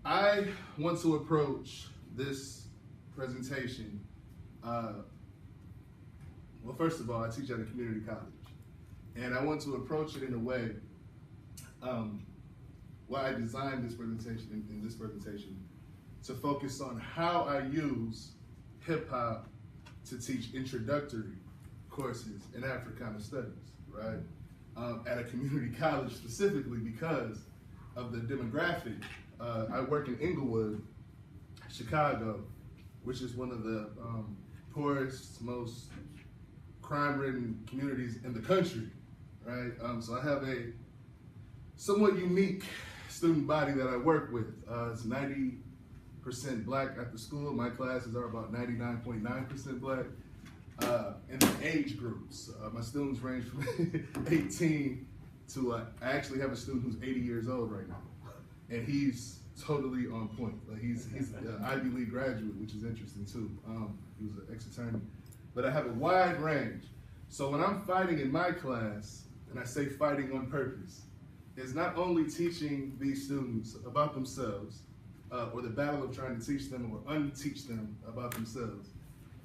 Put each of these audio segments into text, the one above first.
I want to approach this presentation. Well, first of all, I teach at a community college, and I want to approach it in a way. Why I designed this presentation in this presentation to focus on how I use hip hop to teach introductory courses in Africana studies, right? At a community college specifically because of the demographic. I work in Inglewood, Chicago, which is one of the poorest, most crime-ridden communities in the country, right? So I have a somewhat unique student body that I work with. It's 90% black at the school. My classes are about 99.9% black. In the age groups, my students range from 18 to, I actually have a student who's 80 years old right now. And he's totally on point. Like he's an Ivy League graduate, which is interesting too. He was an ex-attorney. But I have a wide range. So when I'm fighting in my class, and I say fighting on purpose, is not only teaching these students about themselves, or the battle of trying to teach them or unteach them about themselves.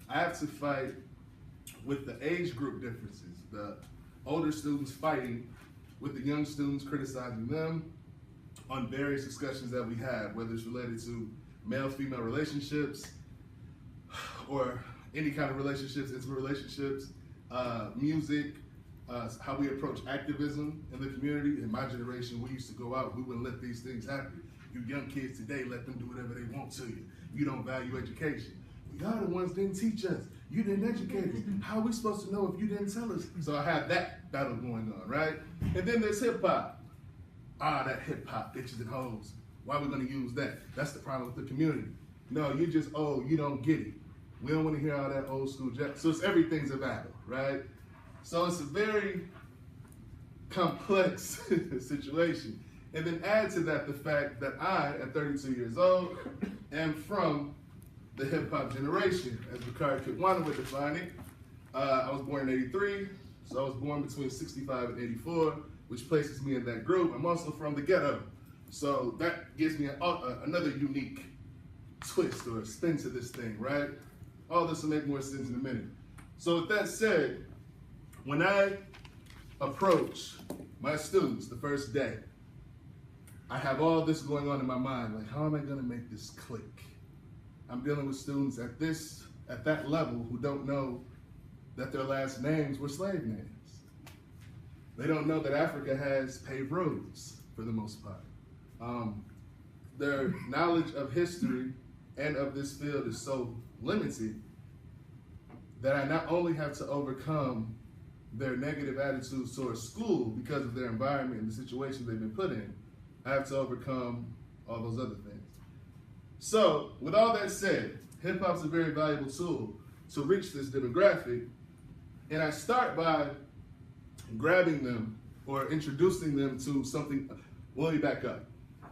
I have to fight with the age group differences, the older students fighting with the young students, criticizing them on various discussions that we have, whether it's related to male-female relationships or any kind of relationships, intimate relationships, music, how we approach activism in the community. In my generation, we used to go out, we wouldn't let these things happen. You young kids today, let them do whatever they want to you. You don't value education. Y'all the ones didn't teach us. You didn't educate us. How are we supposed to know if you didn't tell us? So I have that battle going on, right? And then there's hip hop. That hip hop, bitches and hoes. Why are we gonna use that? That's the problem with the community. No, you're just old, you don't get it. We don't wanna hear all that old school jazz. So it's everything's a battle, right? So it's a very complex situation. And then add to that the fact that I, at 32 years old, am from the hip hop generation, as Bakari Kitwana would define it. I was born in 83, so I was born between 65 and 84, which places me in that group. I'm also from the ghetto, so that gives me another unique twist or spin to this thing, right? All this will make more sense in a minute. So with that said, when I approach my students the first day, I have all this going on in my mind, like how am I gonna make this click? I'm dealing with students at that level who don't know that their last names were slave names. They don't know that Africa has paved roads for the most part. Their knowledge of history and of this field is so limited that I not only have to overcome their negative attitudes towards school because of their environment and the situation they've been put in, I have to overcome all those other things. So, with all that said, hip hop's a very valuable tool to reach this demographic, and I start by grabbing them or introducing them to something. Well, let me back up.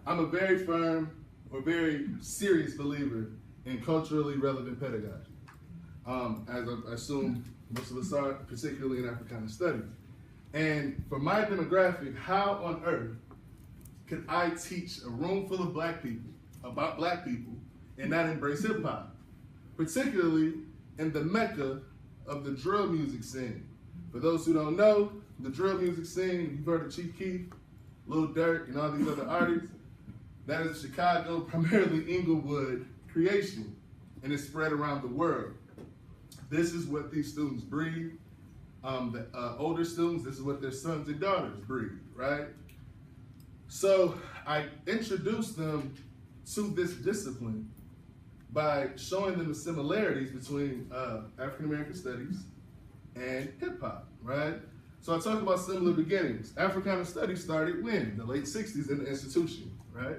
I'm a very firm or very serious believer in culturally relevant pedagogy, as I assume most of us are, particularly in Africana studies. And for my demographic, how on earth could I teach a room full of black people about black people and not embrace hip hop, particularly in the mecca of the drill music scene? For those who don't know, the drill music scene, you've heard of Chief Keef, Lil Durk, and all these other artists, that is a Chicago, primarily Inglewood creation, and it's spread around the world. This is what these students breathe. The older students, this is what their sons and daughters breathe, right? So I introduced them to this discipline by showing them the similarities between African American studies and hip hop, right? So I talk about similar beginnings. Africana studies started when? The late 60s in the institution, right?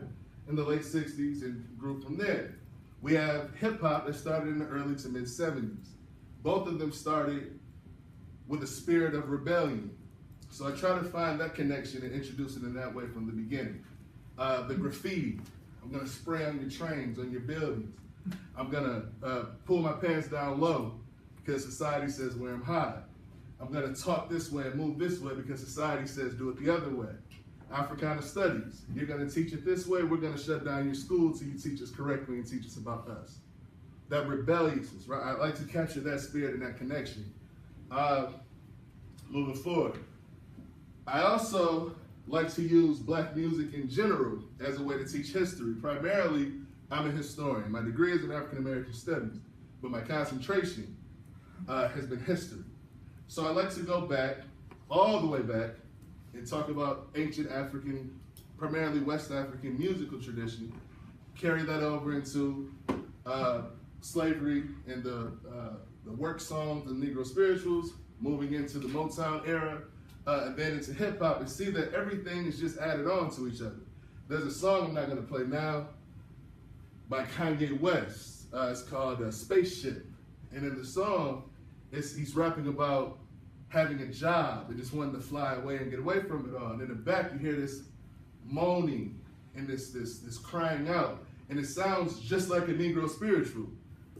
In the late 60s and grew from there. We have hip hop that started in the early to mid 70s. Both of them started with a spirit of rebellion. So I try to find that connection and introduce it in that way from the beginning. The graffiti, I'm gonna spray on your trains, on your buildings. I'm gonna pull my pants down low because society says wear them high. I'm gonna talk this way and move this way because society says do it the other way. Africana studies. You're going to teach it this way. We're going to shut down your school till you teach us correctly and teach us about us. That rebelliousness, right? I like to capture that spirit and that connection. Moving forward. I also like to use black music in general as a way to teach history. Primarily, I'm a historian. My degree is in African American studies, but my concentration has been history. So I like to go back, all the way back, and talk about ancient African, primarily West African musical tradition, carry that over into slavery and the work songs, the Negro spirituals, moving into the Motown era, and then into hip hop, and see that everything is just added on to each other. There's a song I'm not gonna play now by Kanye West. It's called Spaceship. And in the song, he's rapping about having a job and just wanting to fly away and get away from it all. And in the back, you hear this moaning and this crying out. And it sounds just like a Negro spiritual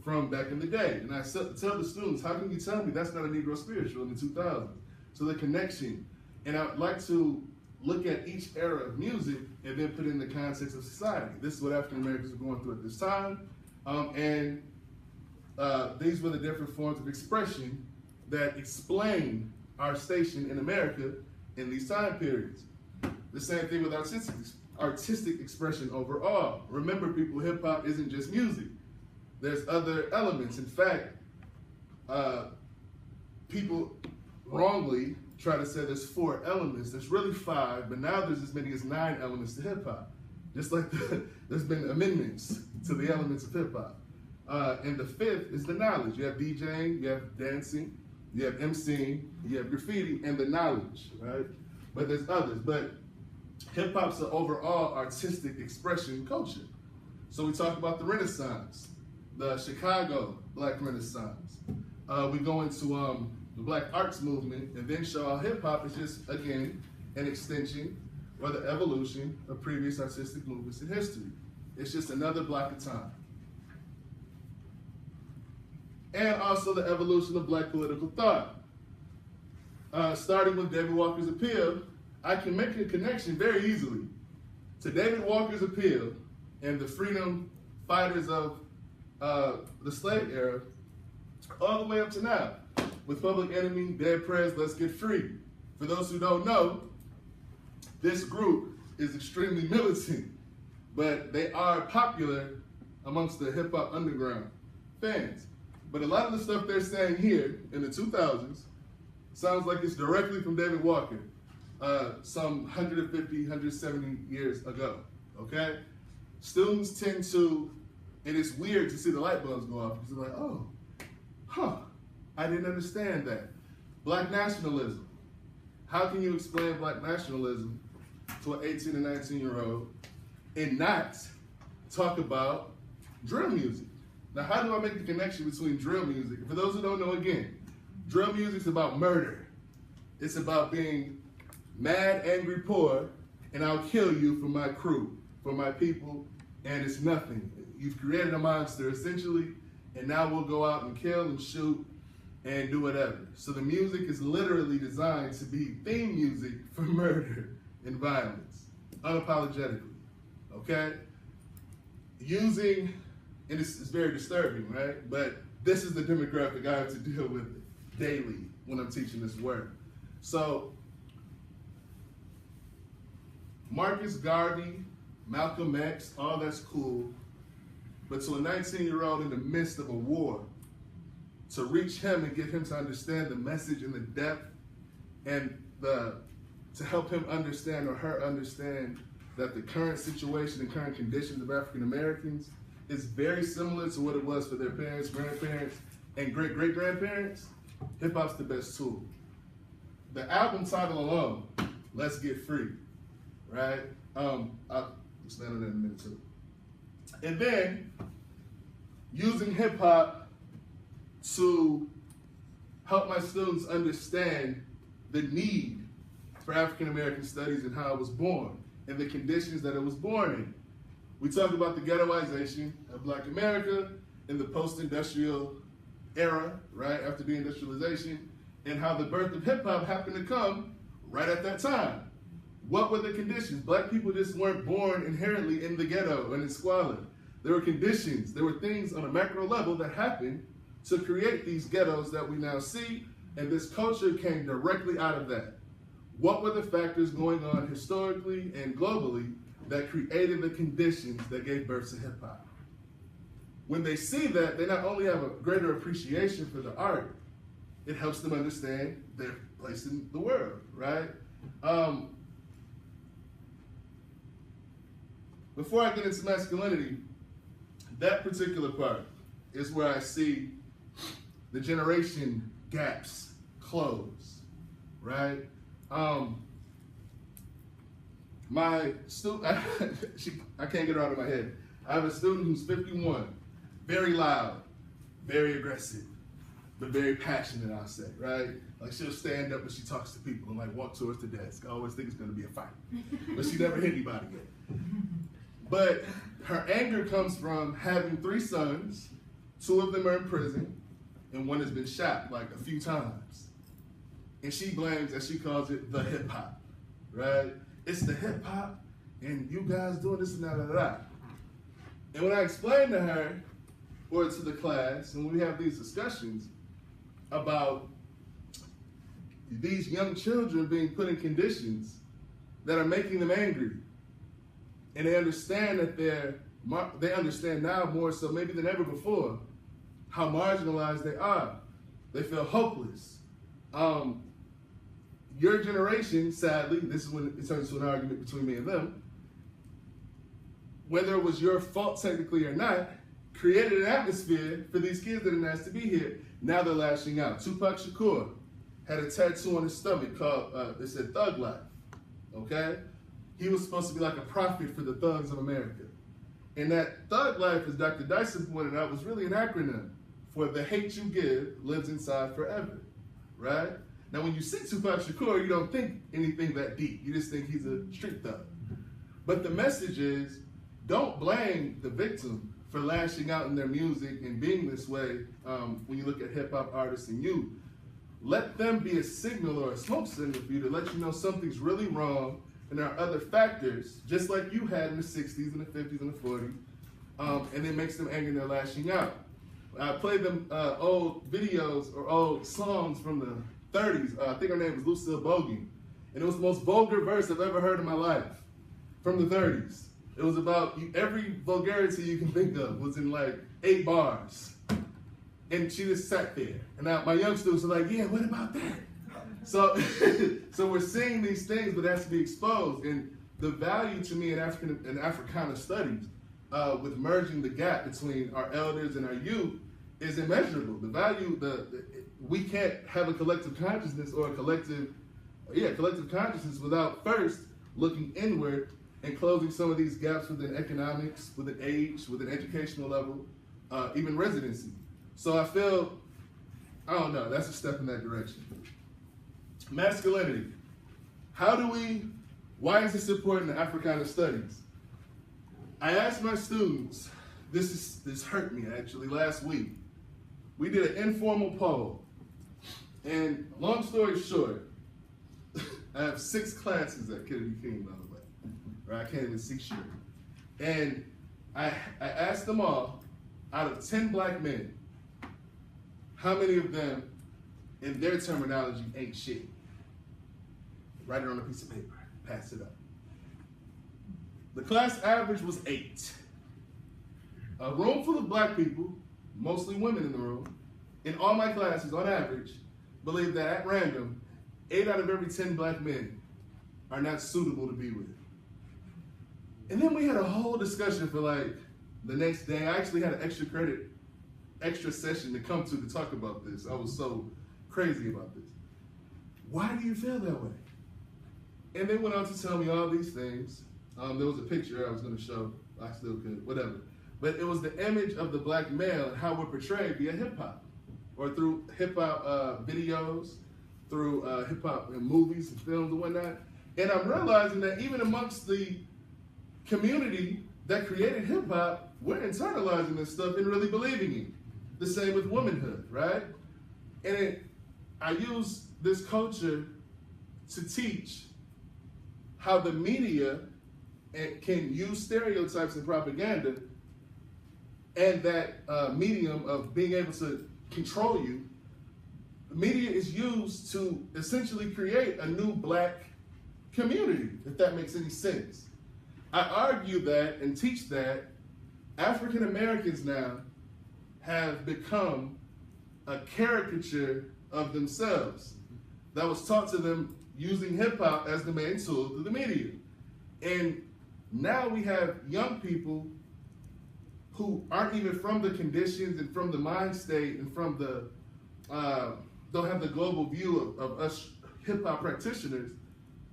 from back in the day. And I tell the students, how can you tell me that's not a Negro spiritual in the 2000s? So the connection. And I'd like to look at each era of music and then put it in the context of society. This is what African Americans are going through at this time. These were the different forms of expression that explain our station in America in these time periods. The same thing with artistic expression overall. Remember, people, hip hop isn't just music. There's other elements. In fact, people wrongly try to say there's 4 elements. There's really 5, but now there's as many as 9 elements to hip hop. Just like there's been amendments to the elements of hip hop. And the 5th is the knowledge. You have DJing, you have dancing, you have MCing, you have graffiti, and the knowledge, right? But there's others. But hip hop's an overall artistic expression culture. So we talk about the Renaissance, the Chicago Black Renaissance. We go into the Black Arts Movement, and then show how hip hop is just, again, an extension or the evolution of previous artistic movements in history. It's just another block of time. And also the evolution of Black political thought. Starting with David Walker's Appeal, I can make a connection very easily to David Walker's Appeal and the freedom fighters of the slave era, all the way up to now, with Public Enemy, Dead Prez, Let's Get Free. For those who don't know, this group is extremely militant, but they are popular amongst the hip hop underground fans. But a lot of the stuff they're saying here in the 2000s sounds like it's directly from David Walker, some 150, 170 years ago, okay? Students tend to, and it's weird to see the light bulbs go off, because they're like, oh, huh, I didn't understand that. Black nationalism. How can you explain black nationalism to an 18 and 19-year-old and not talk about drill music? Now, how do I make the connection between drill music? For those who don't know, again, drill music's about murder. It's about being mad, angry, poor, and I'll kill you for my crew, for my people, and it's nothing. You've created a monster, essentially, and now we'll go out and kill and shoot and do whatever. So the music is literally designed to be theme music for murder and violence, unapologetically, okay? And it's very disturbing, right? But this is the demographic I have to deal with daily when I'm teaching this work. So, Marcus Garvey, Malcolm X, all that's cool. But to a 19-year-old in the midst of a war, to reach him and get him to understand the message and the depth, and to help him understand or her understand that the current situation and current conditions of African Americans is very similar to what it was for their parents, grandparents, and great-great-grandparents, hip-hop's the best tool. The album title alone, Let's Get Free, right? I'll expand on that in a minute too. And then, using hip-hop to help my students understand the need for African American studies and how it was born, and the conditions that it was born in. We talked about the ghettoization of Black America in the post-industrial era, right, after deindustrialization, and how the birth of hip-hop happened to come right at that time. What were the conditions? Black people just weren't born inherently in the ghetto and in squalor. There were conditions, there were things on a macro level that happened to create these ghettos that we now see, and this culture came directly out of that. What were the factors going on historically and globally that created the conditions that gave birth to hip hop? When they see that, they not only have a greater appreciation for the art, it helps them understand their place in the world, right? Before I get into masculinity, that particular part is where I see the generation gaps close, right? My student, I can't get her out of my head. I have a student who's 51, very loud, very aggressive, but very passionate, I'll say, right? Like she'll stand up when she talks to people and like walk towards the desk. I always think it's gonna be a fight, but she never hit anybody yet. But her anger comes from having 3 sons, 2 of them are in prison, and 1 has been shot like a few times. And she blames, as she calls it, the hip hop, right? It's the hip hop, and you guys doing this and that. And when I explain to her, or to the class, and we have these discussions about these young children being put in conditions that are making them angry, and they understand that they understand now more so maybe than ever before how marginalized they are. They feel hopeless. Your generation, sadly, this is when it turns to an argument between me and them, whether it was your fault technically or not, created an atmosphere for these kids that didn't ask to be here. Now they're lashing out. Tupac Shakur had a tattoo on his stomach called, it said Thug Life, okay? He was supposed to be like a prophet for the thugs of America. And that Thug Life, as Dr. Dyson pointed out, was really an acronym for the hate you give lives inside forever, right? Now when you see Tupac Shakur, you don't think anything that deep. You just think he's a street thug. But the message is, don't blame the victim for lashing out in their music and being this way when you look at hip hop artists and you. Let them be a signal or a smoke signal for you to let you know something's really wrong and there are other factors, just like you had in the 60s and the 50s and the 40s, and it makes them angry and they're lashing out. I played them old videos or old songs from the 30s. I think her name was Lucille Bogan. And it was the most vulgar verse I've ever heard in my life from the 30s. It was about every vulgarity you can think of was in like 8 bars. And she just sat there. And now my young students are like, yeah, what about that? So, so we're seeing these things, but it has to be exposed. And the value to me in Africana studies, with merging the gap between our elders and our youth, is immeasurable. The value, we can't have a collective consciousness or a collective consciousness without first looking inward and closing some of these gaps within economics, within age, within educational level, even residency. So I feel, I don't know, that's a step in that direction. Masculinity. Why is this important in Africana studies? I asked my students, this hurt me actually last week. We did an informal poll. And long story short, I have 6 classes at Kennedy King, by the way. Or I can't even see shit. And I asked them all, out of 10 black men, how many of them, in their terminology, ain't shit? Write it on a piece of paper, pass it up. The class average was 8. A room full of black people, mostly women in the room, in all my classes, on average, believe that at random, 8 out of every 10 black men are not suitable to be with. And then we had a whole discussion for like the next day. I actually had an extra session to come to talk about this. I was so crazy about this. Why do you feel that way? And they went on to tell me all these things. There was a picture I was going to show. I still could, whatever. But it was the image of the black male and how we're portrayed via hip hop, or through hip hop videos, through hip hop and movies and films and whatnot. And I'm realizing that even amongst the community that created hip hop, we're internalizing this stuff and really believing it. The same with womanhood, right? And I use this culture to teach how the media can use stereotypes and propaganda and that medium of being able to control you. The media is used to essentially create a new black community, if that makes any sense. I argue that and teach that African Americans now have become a caricature of themselves that was taught to them using hip hop as the main tool through the media. And now we have young people who aren't even from the conditions and from the mind state and from the, don't have the global view of us hip hop practitioners.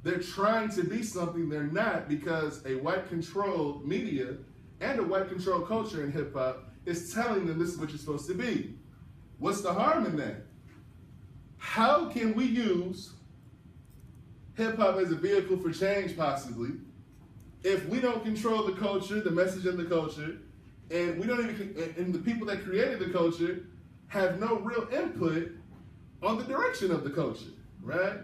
They're trying to be something they're not because a white controlled media and a white controlled culture in hip hop is telling them this is what you're supposed to be. What's the harm in that? How can we use hip hop as a vehicle for change possibly if we don't control the culture, the message of the culture, and we don't even, and the people that created the culture have no real input on the direction of the culture, right?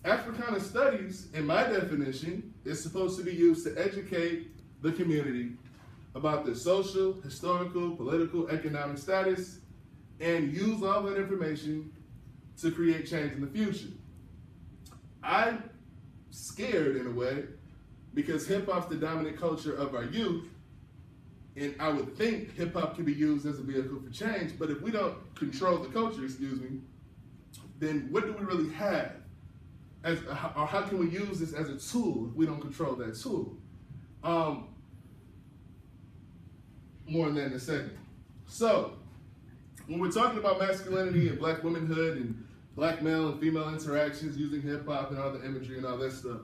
Africana studies, in my definition, is supposed to be used to educate the community about their social, historical, political, economic status, and use all that information to create change in the future. I'm scared in a way because hip hop's the dominant culture of our youth, and I would think hip hop can be used as a vehicle for change, but if we don't control the culture, then what do we really have? Or how can we use this as a tool if we don't control that tool? More on that in a second. So, when we're talking about masculinity and black womanhood and black male and female interactions using hip hop and all the imagery and all that stuff,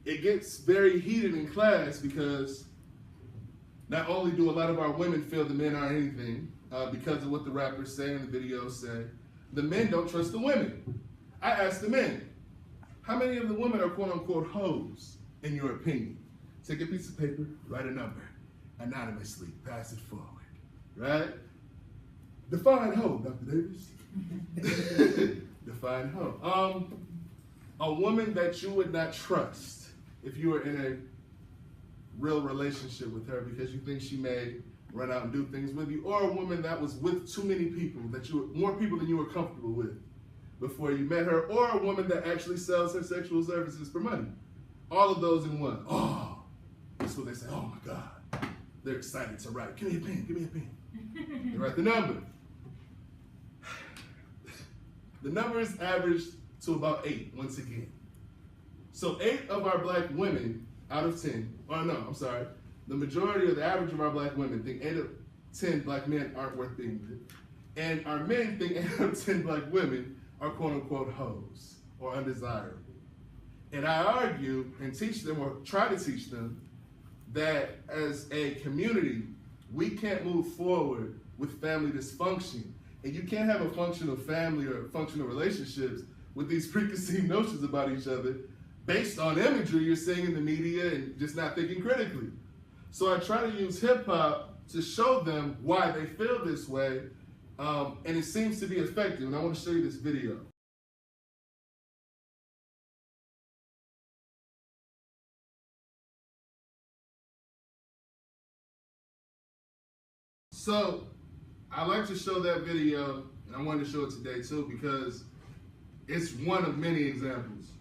it gets very heated in class because not only do a lot of our women feel the men aren't anything because of what the rappers say and the videos say, the men don't trust the women. I asked the men, how many of the women are quote unquote hoes in your opinion? Take a piece of paper, write a number, anonymously, pass it forward, right? Define hoe, Dr. Davis. Define hoe. A woman that you would not trust if you were in a real relationship with her because you think she may run out and do things with you, or a woman that was with too many people, more people than you were comfortable with before you met her, or a woman that actually sells her sexual services for money. All of those in one. Oh, that's what they say. Oh my God. They're excited to write. Give me a pen, give me a pen. They write the number. The number is averaged to about 8, once again. So 8 of our black women out of 10, or no, I'm sorry, the majority of the average of our black women think 8 of 10 black men aren't worth being with. And our men think 8 out of 10 black women are quote unquote hoes or undesirable. And I argue and teach them, or try to teach them, that as a community, we can't move forward with family dysfunction. And you can't have a functional family or functional relationships with these preconceived notions about each other based on imagery you're seeing in the media and just not thinking critically. So I try to use hip hop to show them why they feel this way, and it seems to be effective. And I want to show you this video. So I like to show that video, and I wanted to show it today too because it's one of many examples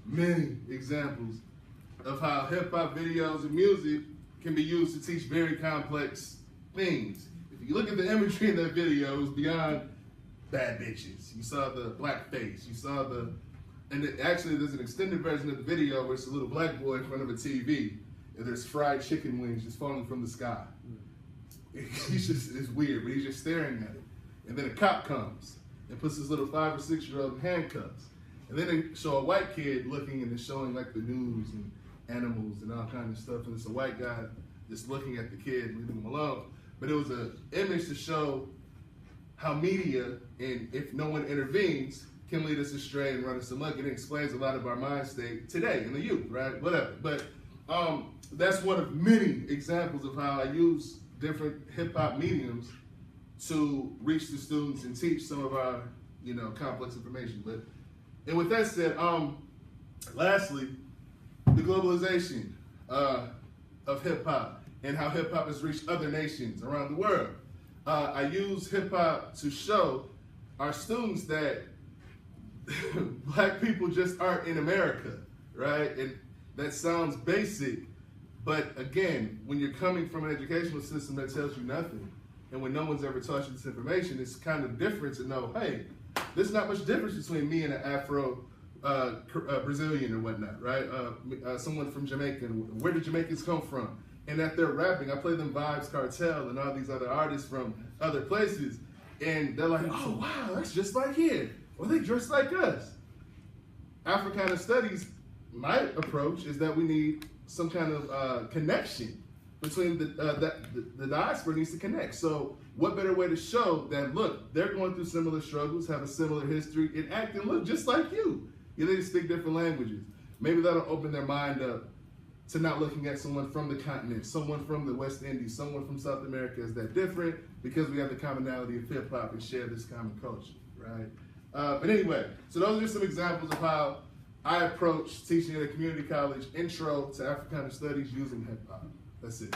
of how hip hop videos and music can be used to teach very complex things. If you look at the imagery in that video, it was beyond bad bitches. You saw the black face, you saw actually there's an extended version of the video where it's a little black boy in front of a TV and there's fried chicken wings just falling from the sky. It's weird, but he's just staring at it. And then a cop comes and puts his little 5 or 6 year old in handcuffs. And then they show a white kid looking and it's showing like the news and animals and all kinds of stuff. And it's a white guy just looking at the kid, leaving him alone. But it was an image to show how media, and if no one intervenes, can lead us astray and run us amok. And it explains a lot of our mind state today in the youth, right? Whatever. But that's one of many examples of how I use different hip hop mediums to reach the students and teach some of our, complex information. And with that said, lastly, the globalization of hip hop and how hip hop has reached other nations around the world. I use hip hop to show our students that black people just aren't in America, right? And that sounds basic, but again, when you're coming from an educational system that tells you nothing, and when no one's ever taught you this information, it's kind of different to know, hey, there's not much difference between me and an Afro Brazilian or whatnot, right? Someone from Jamaica. Where did Jamaicans come from? And that they're rapping. I play them Vibes Cartel and all these other artists from other places, and they're like, oh wow, that's just like here. Well, they dress like us. Africana Studies, my approach is that we need some kind of connection between the diaspora needs to connect. So what better way to show that, look, they're going through similar struggles, have a similar history, and act and look just like you. You need to speak different languages. Maybe that'll open their mind up to not looking at someone from the continent, someone from the West Indies, someone from South America as that different, because we have the commonality of hip hop and share this common culture, right? But anyway, so those are just some examples of how I approach teaching at a community college intro to Africana Studies using hip hop. That's it.